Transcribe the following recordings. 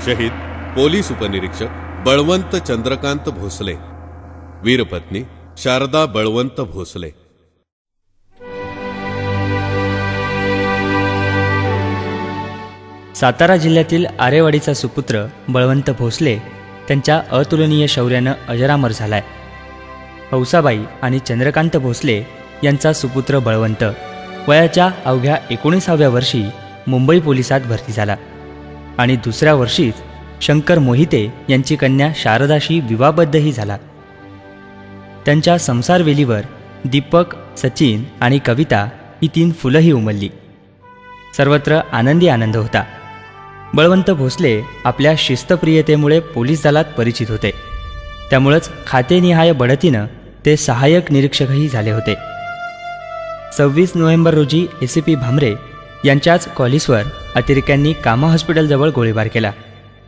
शहीद पोलीस उपनिरीक्षक बळवंत चंद्रकांत भोसले, वीरपत्नी शारदा बळवंत भोसले। सातारा जिल्ह्यातील आरेवाडीचा सुपुत्र बळवंत भोसले त्यांच्या अतुलनीय शौर्यानं अजरामर झालाय। हौसाबाई आणि चंद्रकांत भोसले यांचा सुपुत्र बळवंत वयाच्या अवघ्या 19व्या वर्षी मुंबई पोलिसात भरती झाला आणि दुसऱ्या वर्षीच शंकर मोहिते यांची कन्या शारदाशी विवाहबद्धही झाला। त्यांच्या संसारवेलीवर दीपक, सचिन आणि कविता ही 3 फुलंही उमलली। सर्वत्र आनंदी आनंद होता। बळवंत भोसले आपल्या शिस्तप्रियतेमुळे पोलीस दलात परिचित होते, त्यामुळेच खातेनिहाय बढतीनं ते सहाय्यक निरीक्षकही झाले होते। 26 नोव्हेंबर रोजी ACP भामरे यांच्याच कॉलिसवर अतिरेक्यांनी कामा हॉस्पिटलजवळ गोळीबार केला।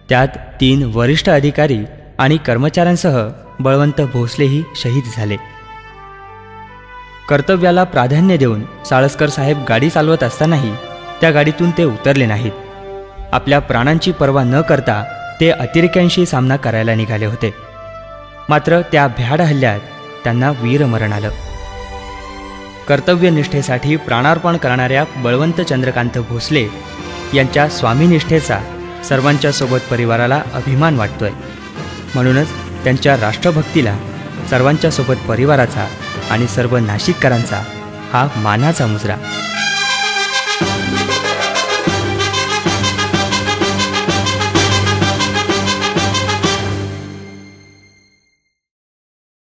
त्यात 3 वरिष्ठ अधिकारी आणि कर्मचाऱ्यांसह बळवंत भोसलेही शहीद झाले। कर्तव्याला प्राधान्य देऊन साळसकर साहेब गाडी चालवत असतानाही त्या गाडीतून ते उतरले नाहीत। आपल्या प्राणांची पर्वा न करता ते अतिरेक्यांशी सामना करायला निघाले होते, मात्र त्या भ्याड हल्ल्यात त्यांना वीरमरण आलं। कर्तव्यनिष्ठेसाठी प्राणार्पण करणाऱ्या बळवंत चंद्रकांत भोसले यांच्या स्वामीनिष्ठेचा सर्वांच्या सोबत परिवाराला अभिमान वाटतोय। म्हणूनच त्यांच्या राष्ट्रभक्तीला सर्वांच्या सोबत परिवाराचा आणि सर्व नाशिककरांचा हा मानाचा मुजरा।